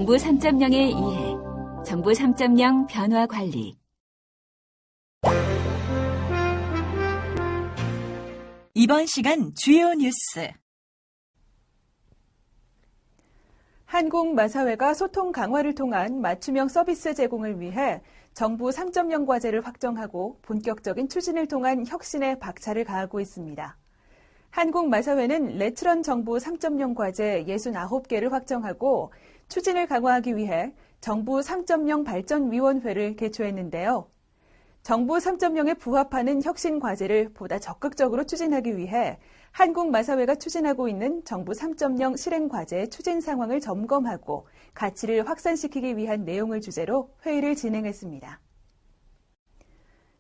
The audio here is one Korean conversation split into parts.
정부 3.0의 이해, 정부 3.0 변화 관리. 이번 시간 주요 뉴스. 한국마사회가 소통 강화를 통한 맞춤형 서비스 제공을 위해 정부 3.0 과제를 확정하고 본격적인 추진을 통한 혁신에 박차를 가하고 있습니다. 한국마사회는 레츠런 정부 3.0 과제 69개를 확정하고 추진을 강화하기 위해 정부 3.0 발전위원회를 개최했는데요. 정부 3.0에 부합하는 혁신 과제를 보다 적극적으로 추진하기 위해 한국마사회가 추진하고 있는 정부 3.0 실행 과제 추진 상황을 점검하고 가치를 확산시키기 위한 내용을 주제로 회의를 진행했습니다.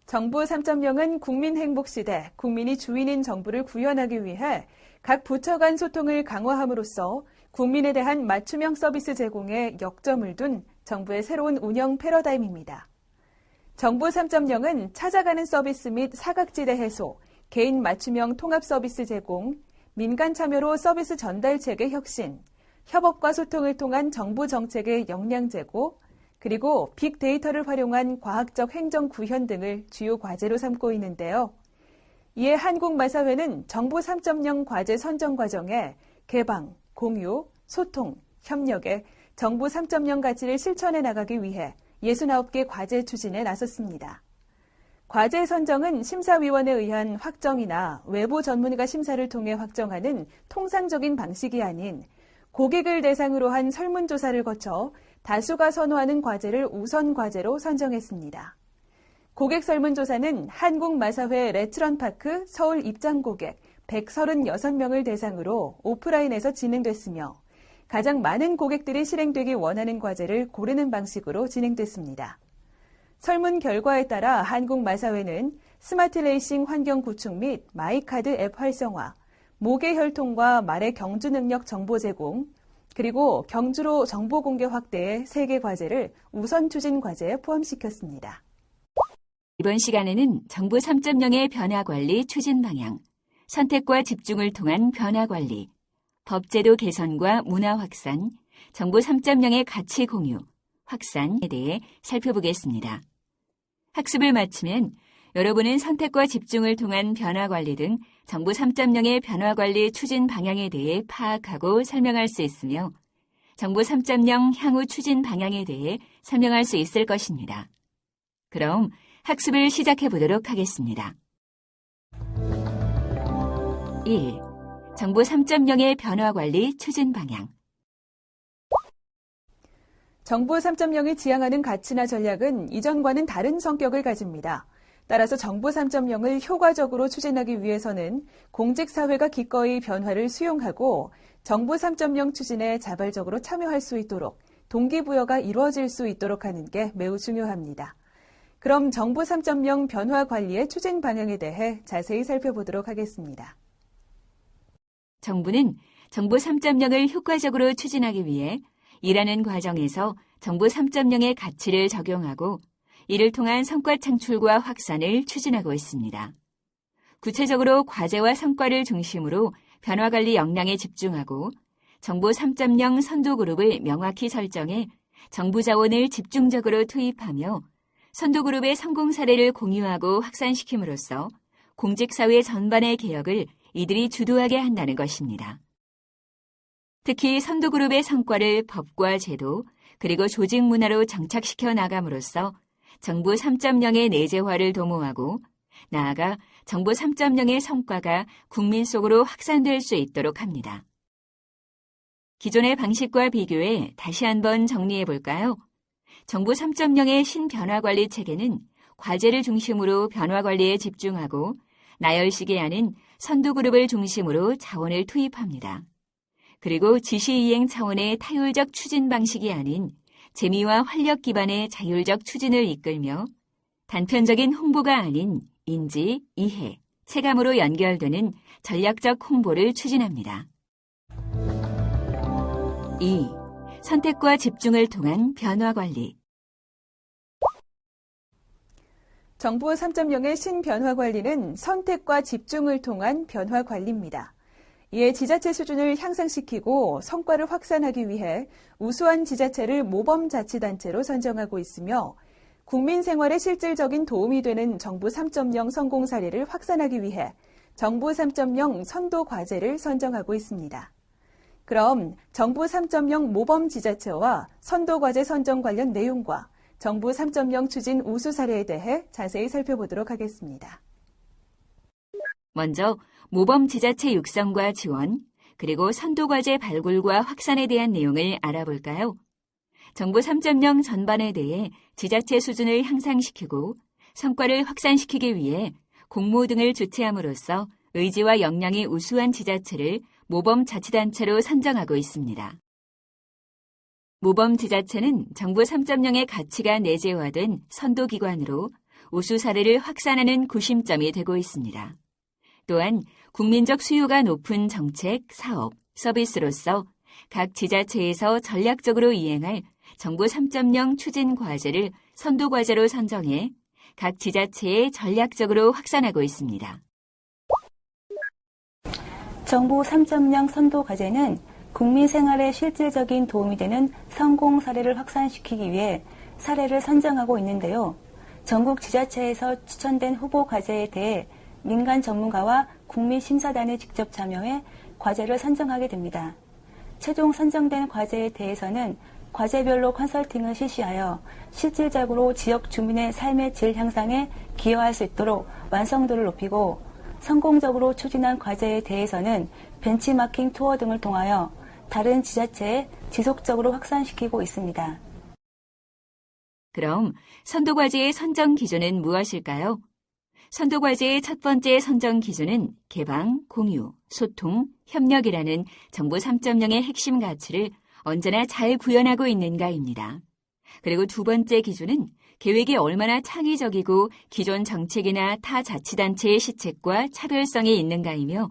정부 3.0은 국민 행복 시대, 국민이 주인인 정부를 구현하기 위해 각 부처 간 소통을 강화함으로써 국민에 대한 맞춤형 서비스 제공에 역점을 둔 정부의 새로운 운영 패러다임입니다. 정부 3.0은 찾아가는 서비스 및 사각지대 해소, 개인 맞춤형 통합 서비스 제공, 민간 참여로 서비스 전달 체계 혁신, 협업과 소통을 통한 정부 정책의 역량 제고, 그리고 빅데이터를 활용한 과학적 행정 구현 등을 주요 과제로 삼고 있는데요. 이에 한국마사회는 정부 3.0 과제 선정 과정에 개방, 공유, 소통, 협력에 정부 3.0 가치를 실천해 나가기 위해 69개 과제 추진에 나섰습니다. 과제 선정은 심사위원에 의한 확정이나 외부 전문가 심사를 통해 확정하는 통상적인 방식이 아닌 고객을 대상으로 한 설문조사를 거쳐 다수가 선호하는 과제를 우선 과제로 선정했습니다. 고객 설문조사는 한국마사회 레츠런파크 서울 입장 고객 136명을 대상으로 오프라인에서 진행됐으며 가장 많은 고객들이 실행되기 원하는 과제를 고르는 방식으로 진행됐습니다. 설문 결과에 따라 한국마사회는 스마트 레이싱 환경 구축 및 마이카드 앱 활성화, 모계 혈통과 말의 경주 능력 정보 제공, 그리고 경주로 정보 공개 확대의 3개 과제를 우선 추진 과제에 포함시켰습니다. 이번 시간에는 정부 3.0의 변화 관리 추진 방향, 선택과 집중을 통한 변화 관리, 법제도 개선과 문화 확산, 정부 3.0의 가치 공유, 확산에 대해 살펴보겠습니다. 학습을 마치면 여러분은 선택과 집중을 통한 변화 관리 등 정부 3.0의 변화 관리 추진 방향에 대해 파악하고 설명할 수 있으며 정부 3.0 향후 추진 방향에 대해 설명할 수 있을 것입니다. 그럼 학습을 시작해 보도록 하겠습니다. 1. 정부 3.0의 변화 관리 추진 방향. 정부 3.0이 지향하는 가치나 전략은 이전과는 다른 성격을 가집니다. 따라서 정부 3.0을 효과적으로 추진하기 위해서는 공직사회가 기꺼이 변화를 수용하고 정부 3.0 추진에 자발적으로 참여할 수 있도록 동기부여가 이루어질 수 있도록 하는 게 매우 중요합니다. 그럼 정부 3.0 변화 관리의 추진 방향에 대해 자세히 살펴보도록 하겠습니다. 정부는 정부 3.0을 효과적으로 추진하기 위해 일하는 과정에서 정부 3.0의 가치를 적용하고 이를 통한 성과 창출과 확산을 추진하고 있습니다. 구체적으로 과제와 성과를 중심으로 변화관리 역량에 집중하고 정부 3.0 선도그룹을 명확히 설정해 정부 자원을 집중적으로 투입하며 선도그룹의 성공 사례를 공유하고 확산시킴으로써 공직사회 전반의 개혁을 이들이 주도하게 한다는 것입니다. 특히 선도그룹의 성과를 법과 제도, 그리고 조직 문화로 정착시켜 나감으로써 정부 3.0의 내재화를 도모하고 나아가 정부 3.0의 성과가 국민 속으로 확산될 수 있도록 합니다. 기존의 방식과 비교해 다시 한번 정리해 볼까요? 정부 3.0의 신변화관리 체계는 과제를 중심으로 변화관리에 집중하고 나열시게 하는 선도그룹을 중심으로 자원을 투입합니다. 그리고 지시이행 차원의 타율적 추진 방식이 아닌 재미와 활력 기반의 자율적 추진을 이끌며 단편적인 홍보가 아닌 인지, 이해, 체감으로 연결되는 전략적 홍보를 추진합니다. 2. 선택과 집중을 통한 변화 관리. 정부 3.0의 신변화 관리는 선택과 집중을 통한 변화 관리입니다. 이에 지자체 수준을 향상시키고 성과를 확산하기 위해 우수한 지자체를 모범자치단체로 선정하고 있으며 국민 생활에 실질적인 도움이 되는 정부 3.0 성공 사례를 확산하기 위해 정부 3.0 선도 과제를 선정하고 있습니다. 그럼 정부 3.0 모범 지자체와 선도 과제 선정 관련 내용과 정부 3.0 추진 우수 사례에 대해 자세히 살펴보도록 하겠습니다. 먼저 모범 지자체 육성과 지원, 그리고 선도 과제 발굴과 확산에 대한 내용을 알아볼까요? 정부 3.0 전반에 대해 지자체 수준을 향상시키고 성과를 확산시키기 위해 공모 등을 주최함으로써 의지와 역량이 우수한 지자체를 모범 자치단체로 선정하고 있습니다. 모범 지자체는 정부 3.0의 가치가 내재화된 선도기관으로 우수 사례를 확산하는 구심점이 되고 있습니다. 또한 국민적 수요가 높은 정책, 사업, 서비스로서 각 지자체에서 전략적으로 이행할 정부 3.0 추진 과제를 선도 과제로 선정해 각 지자체에 전략적으로 확산하고 있습니다. 정부 3.0 선도 과제는 국민 생활에 실질적인 도움이 되는 성공 사례를 확산시키기 위해 사례를 선정하고 있는데요. 전국 지자체에서 추천된 후보 과제에 대해 민간 전문가와 국민심사단이 직접 참여해 과제를 선정하게 됩니다. 최종 선정된 과제에 대해서는 과제별로 컨설팅을 실시하여 실질적으로 지역 주민의 삶의 질 향상에 기여할 수 있도록 완성도를 높이고 성공적으로 추진한 과제에 대해서는 벤치마킹 투어 등을 통하여 다른 지자체에 지속적으로 확산시키고 있습니다. 그럼 선도과제의 선정 기준은 무엇일까요? 선도과제의 첫 번째 선정 기준은 개방, 공유, 소통, 협력이라는 정부 3.0의 핵심 가치를 언제나 잘 구현하고 있는가입니다. 그리고 두 번째 기준은 계획이 얼마나 창의적이고 기존 정책이나 타 자치단체의 시책과 차별성이 있는가이며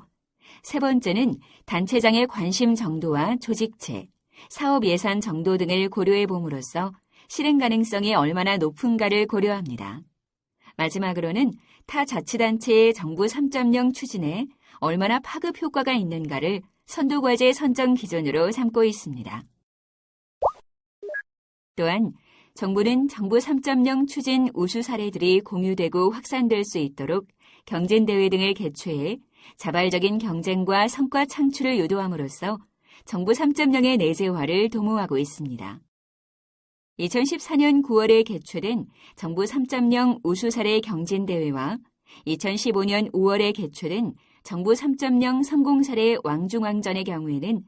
세 번째는 단체장의 관심 정도와 조직체, 사업 예산 정도 등을 고려해 봄으로써 실행 가능성이 얼마나 높은가를 고려합니다. 마지막으로는 타 자치단체의 정부 3.0 추진에 얼마나 파급 효과가 있는가를 선도과제 선정 기준으로 삼고 있습니다. 또한 정부는 정부 3.0 추진 우수 사례들이 공유되고 확산될 수 있도록 경진대회 등을 개최해 자발적인 경쟁과 성과 창출을 유도함으로써 정부 3.0의 내재화를 도모하고 있습니다. 2014년 9월에 개최된 정부 3.0 우수 사례 경진대회와 2015년 5월에 개최된 정부 3.0 성공 사례 왕중왕전의 경우에는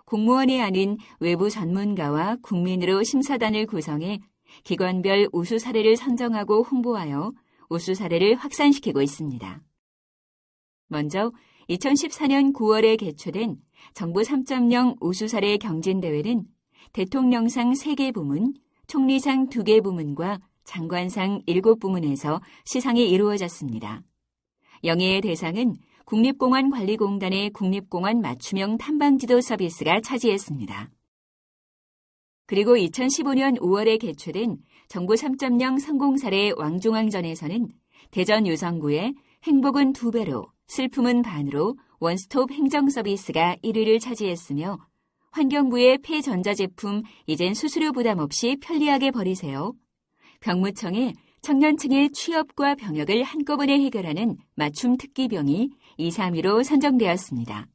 공무원이 아닌 외부 전문가와 국민으로 심사단을 구성해 기관별 우수 사례를 선정하고 홍보하여 우수 사례를 확산시키고 있습니다. 먼저 2014년 9월에 개최된 정부 3.0 우수 사례 경진대회는 대통령상 3개 부문, 총리상 2개 부문과 장관상 7부문에서 시상이 이루어졌습니다. 영예의 대상은 국립공원관리공단의 국립공원 맞춤형 탐방지도 서비스가 차지했습니다. 그리고 2015년 5월에 개최된 정부 3.0 성공사례 왕중왕전에서는 대전 유성구의 행복은 2배로, 슬픔은 반으로 원스톱 행정 서비스가 1위를 차지했으며 환경부의 폐전자제품 이젠 수수료 부담 없이 편리하게 버리세요. 병무청의 청년층의 취업과 병역을 한꺼번에 해결하는 맞춤 특기병이 2, 3위로 선정되었습니다.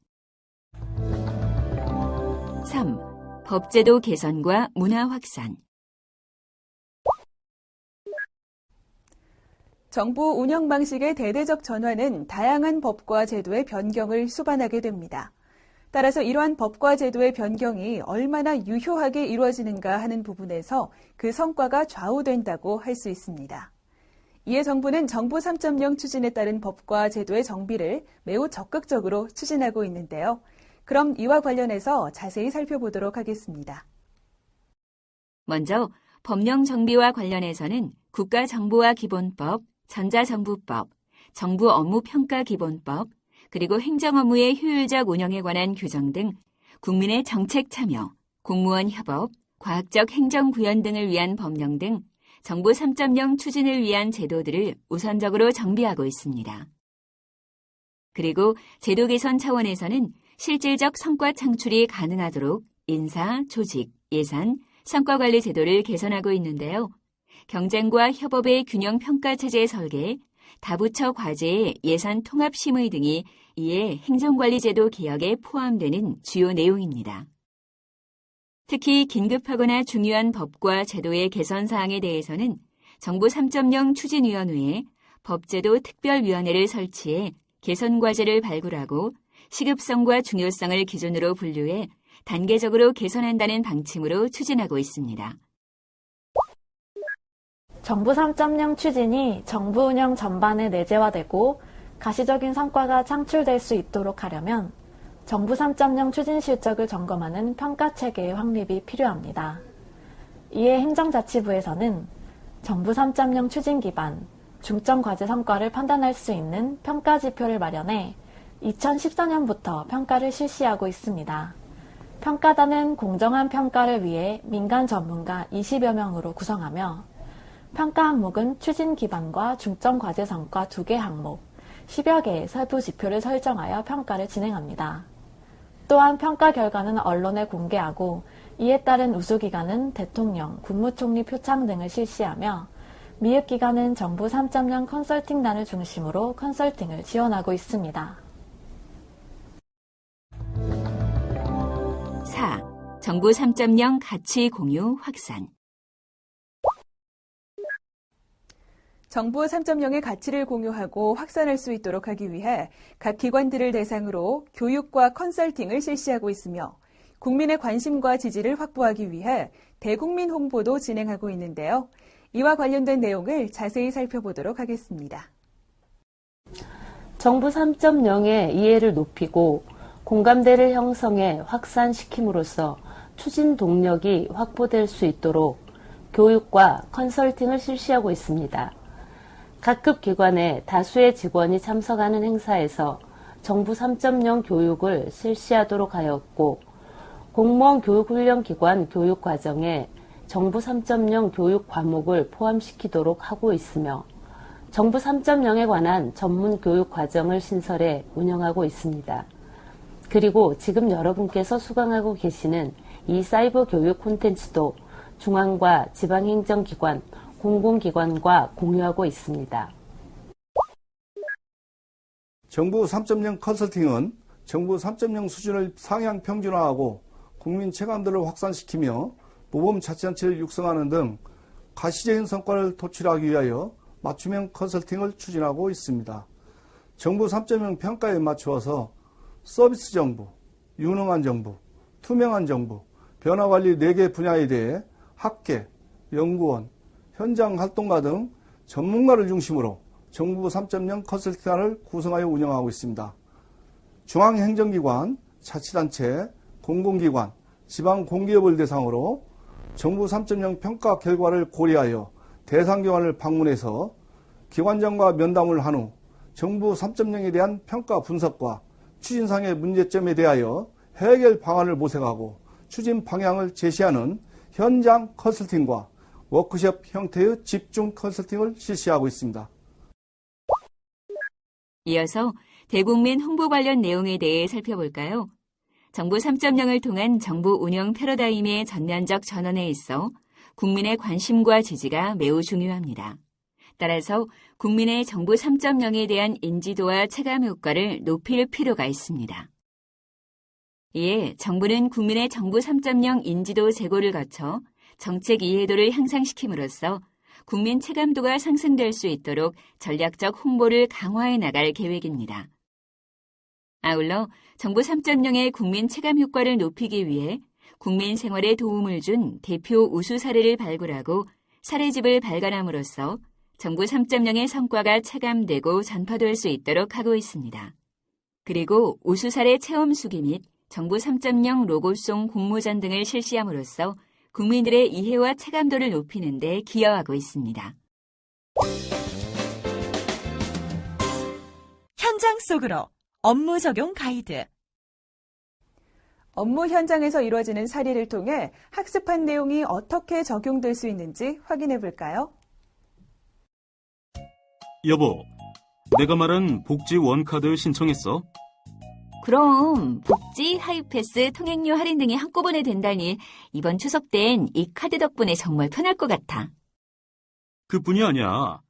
3. 법제도 개선과 문화 확산. 정부 운영 방식의 대대적 전환은 다양한 법과 제도의 변경을 수반하게 됩니다. 따라서 이러한 법과 제도의 변경이 얼마나 유효하게 이루어지는가 하는 부분에서 그 성과가 좌우된다고 할 수 있습니다. 이에 정부는 정부 3.0 추진에 따른 법과 제도의 정비를 매우 적극적으로 추진하고 있는데요. 그럼 이와 관련해서 자세히 살펴보도록 하겠습니다. 먼저 법령 정비와 관련해서는 국가정보화기본법, 전자정부법, 정부 업무평가기본법, 그리고 행정업무의 효율적 운영에 관한 규정 등 국민의 정책 참여, 공무원 협업, 과학적 행정 구현 등을 위한 법령 등 정부 3.0 추진을 위한 제도들을 우선적으로 정비하고 있습니다. 그리고 제도 개선 차원에서는 실질적 성과 창출이 가능하도록 인사, 조직, 예산, 성과관리 제도를 개선하고 있는데요. 경쟁과 협업의 균형 평가 체제 설계, 다부처 과제의 예산 통합 심의 등이 이에 행정관리 제도 개혁에 포함되는 주요 내용입니다. 특히 긴급하거나 중요한 법과 제도의 개선 사항에 대해서는 정부 3.0 추진위원회에 법제도 특별위원회를 설치해 개선 과제를 발굴하고 시급성과 중요성을 기준으로 분류해 단계적으로 개선한다는 방침으로 추진하고 있습니다. 정부 3.0 추진이 정부 운영 전반에 내재화되고 가시적인 성과가 창출될 수 있도록 하려면 정부 3.0 추진 실적을 점검하는 평가 체계의 확립이 필요합니다. 이에 행정자치부에서는 정부 3.0 추진 기반 중점 과제 성과를 판단할 수 있는 평가 지표를 마련해 2014년부터 평가를 실시하고 있습니다. 평가단은 공정한 평가를 위해 민간 전문가 20여 명으로 구성하며 평가 항목은 추진 기반과 중점 과제 성과 2개 항목, 10여 개의 세부 지표를 설정하여 평가를 진행합니다. 또한 평가 결과는 언론에 공개하고 이에 따른 우수기관은 대통령, 국무총리 표창 등을 실시하며 미흡기관은 정부 3.0 컨설팅단을 중심으로 컨설팅을 지원하고 있습니다. 4. 정부 3.0 가치 공유 확산. 정부 3.0의 가치를 공유하고 확산할 수 있도록 하기 위해 각 기관들을 대상으로 교육과 컨설팅을 실시하고 있으며 국민의 관심과 지지를 확보하기 위해 대국민 홍보도 진행하고 있는데요. 이와 관련된 내용을 자세히 살펴보도록 하겠습니다. 정부 3.0의 이해를 높이고 공감대를 형성해 확산시킴으로써 추진 동력이 확보될 수 있도록 교육과 컨설팅을 실시하고 있습니다. 각급 기관의 다수의 직원이 참석하는 행사에서 정부 3.0 교육을 실시하도록 하였고 공무원 교육훈련기관 교육과정에 정부 3.0 교육 과목을 포함시키도록 하고 있으며 정부 3.0에 관한 전문 교육 과정을 신설해 운영하고 있습니다. 그리고 지금 여러분께서 수강하고 계시는 이 사이버 교육 콘텐츠도 중앙과 지방행정기관, 공공기관과 공유하고 있습니다. 정부 3.0 컨설팅은 정부 3.0 수준을 상향 평준화하고 국민 체감도를 확산시키며 모범자치단체를 육성하는 등 가시적인 성과를 도출하기 위하여 맞춤형 컨설팅을 추진하고 있습니다. 정부 3.0 평가에 맞추어서 서비스 정부, 유능한 정부, 투명한 정부, 변화관리 4개 분야에 대해 학계, 연구원, 현장 활동가 등 전문가를 중심으로 정부 3.0 컨설팅단을 구성하여 운영하고 있습니다. 중앙행정기관, 자치단체, 공공기관, 지방공기업을 대상으로 정부 3.0 평가 결과를 고려하여 대상기관을 방문해서 기관장과 면담을 한 후 정부 3.0에 대한 평가 분석과 추진상의 문제점에 대하여 해결 방안을 모색하고 추진 방향을 제시하는 현장 컨설팅과 워크숍 형태의 집중 컨설팅을 실시하고 있습니다. 이어서 대국민 홍보 관련 내용에 대해 살펴볼까요? 정부 3.0을 통한 정부 운영 패러다임의 전면적 전환에 있어 국민의 관심과 지지가 매우 중요합니다. 따라서 국민의 정부 3.0에 대한 인지도와 체감 효과를 높일 필요가 있습니다. 이에 정부는 국민의 정부 3.0 인지도 제고를 거쳐 정책 이해도를 향상시킴으로써 국민 체감도가 상승될 수 있도록 전략적 홍보를 강화해 나갈 계획입니다. 아울러 정부 3.0의 국민 체감 효과를 높이기 위해 국민 생활에 도움을 준 대표 우수 사례를 발굴하고 사례집을 발간함으로써 정부 3.0의 성과가 체감되고 전파될 수 있도록 하고 있습니다. 그리고 우수 사례 체험 수기 및 정부 3.0 로고송 공모전 등을 실시함으로써 국민들의 이해와 체감도를 높이는 데 기여하고 있습니다. 현장 속으로 업무 적용 가이드. 업무 현장에서 이루어지는 사례를 통해 학습한 내용이 어떻게 적용될 수 있는지 확인해 볼까요? 여보, 내가 말한 복지 원카드 신청했어? 그럼 복지, 하이패스, 통행료 할인 등이 한꺼번에 된다니 이번 추석 땐 이 카드 덕분에 정말 편할 것 같아. 그뿐이 아니야.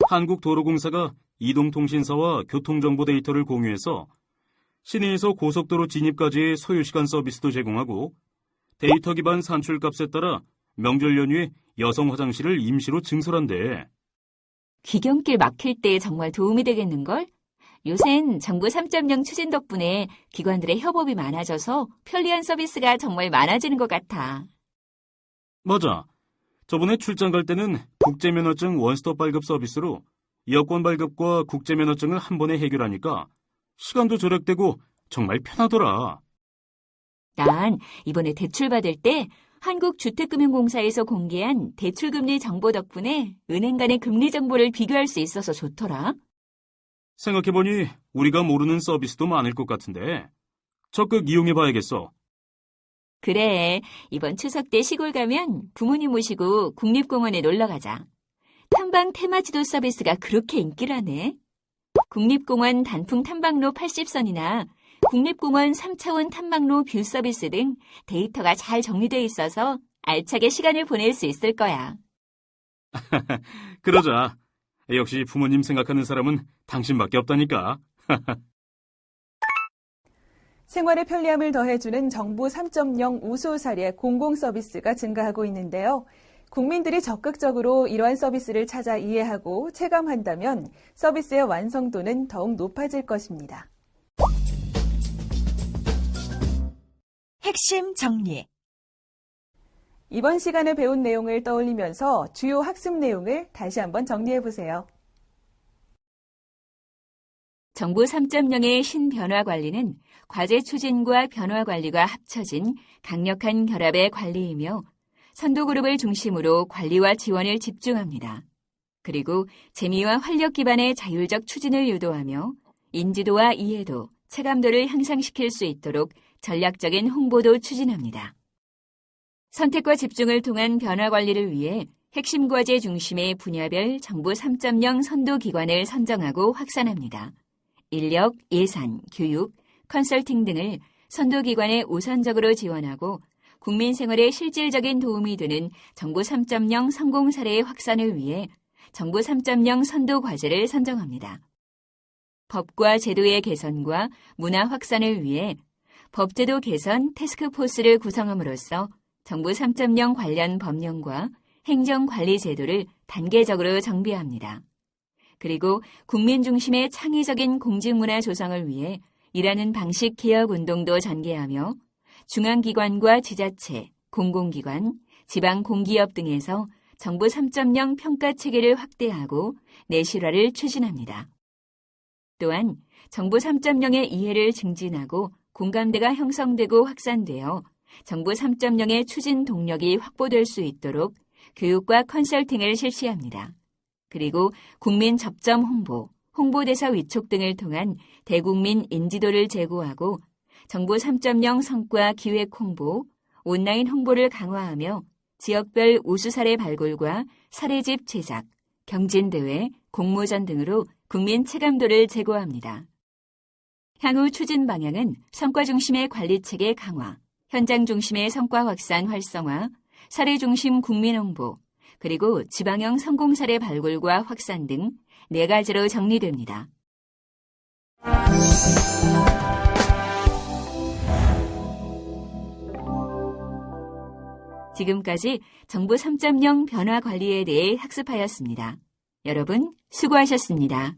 한국도로공사가 이동통신사와 교통정보 데이터를 공유해서 시내에서 고속도로 진입까지의 소요시간 서비스도 제공하고 데이터 기반 산출값에 따라 명절 연휴에 여성 화장실을 임시로 증설한대. 귀경길 막힐 때 정말 도움이 되겠는걸? 요샌 정부 3.0 추진 덕분에 기관들의 협업이 많아져서 편리한 서비스가 정말 많아지는 것 같아. 맞아. 저번에 출장 갈 때는 국제면허증 원스톱 발급 서비스로 여권 발급과 국제면허증을 한 번에 해결하니까 시간도 절약되고 정말 편하더라. 난 이번에 대출 받을 때 한국주택금융공사에서 공개한 대출금리 정보 덕분에 은행 간의 금리 정보를 비교할 수 있어서 좋더라. 생각해보니 우리가 모르는 서비스도 많을 것 같은데 적극 이용해봐야겠어. 그래, 이번 추석 때 시골 가면 부모님 모시고 국립공원에 놀러 가자. 탐방 테마지도 서비스가 그렇게 인기라네. 국립공원 단풍 탐방로 80선이나 국립공원 3차원 탐방로 뷰 서비스 등 데이터가 잘 정리되어 있어서 알차게 시간을 보낼 수 있을 거야. 그러자. 역시 부모님 생각하는 사람은 당신밖에 없다니까. 생활의 편리함을 더해주는 정부 3.0 우수 사례 공공 서비스가 증가하고 있는데요. 국민들이 적극적으로 이러한 서비스를 찾아 이해하고 체감한다면 서비스의 완성도는 더욱 높아질 것입니다. 핵심 정리. 이번 시간에 배운 내용을 떠올리면서 주요 학습 내용을 다시 한번 정리해 보세요. 정부 3.0의 신변화 관리는 과제 추진과 변화 관리가 합쳐진 강력한 결합의 관리이며 선도그룹을 중심으로 관리와 지원을 집중합니다. 그리고 재미와 활력 기반의 자율적 추진을 유도하며 인지도와 이해도, 체감도를 향상시킬 수 있도록 전략적인 홍보도 추진합니다. 선택과 집중을 통한 변화 관리를 위해 핵심 과제 중심의 분야별 정부 3.0 선도 기관을 선정하고 확산합니다. 인력, 예산, 교육, 컨설팅 등을 선도 기관에 우선적으로 지원하고 국민 생활에 실질적인 도움이 되는 정부 3.0 성공 사례의 확산을 위해 정부 3.0 선도 과제를 선정합니다. 법과 제도의 개선과 문화 확산을 위해 법제도 개선 태스크포스를 구성함으로써 정부 3.0 관련 법령과 행정관리 제도를 단계적으로 정비합니다. 그리고 국민 중심의 창의적인 공직문화 조성을 위해 일하는 방식 개혁 운동도 전개하며 중앙기관과 지자체, 공공기관, 지방공기업 등에서 정부 3.0 평가 체계를 확대하고 내실화를 추진합니다. 또한 정부 3.0의 이해를 증진하고 공감대가 형성되고 확산되어 정부 3.0의 추진 동력이 확보될 수 있도록 교육과 컨설팅을 실시합니다. 그리고 국민 접점 홍보, 홍보대사 위촉 등을 통한 대국민 인지도를 제고하고 정부 3.0 성과 기획 홍보, 온라인 홍보를 강화하며 지역별 우수 사례 발굴과 사례집 제작, 경진대회, 공모전 등으로 국민 체감도를 제고합니다. 향후 추진 방향은 성과 중심의 관리체계 강화, 현장 중심의 성과 확산 활성화, 사례 중심 국민 홍보, 그리고 지방형 성공 사례 발굴과 확산 등 4가지로 정리됩니다. 지금까지 정부 3.0 변화 관리에 대해 학습하였습니다. 여러분, 수고하셨습니다.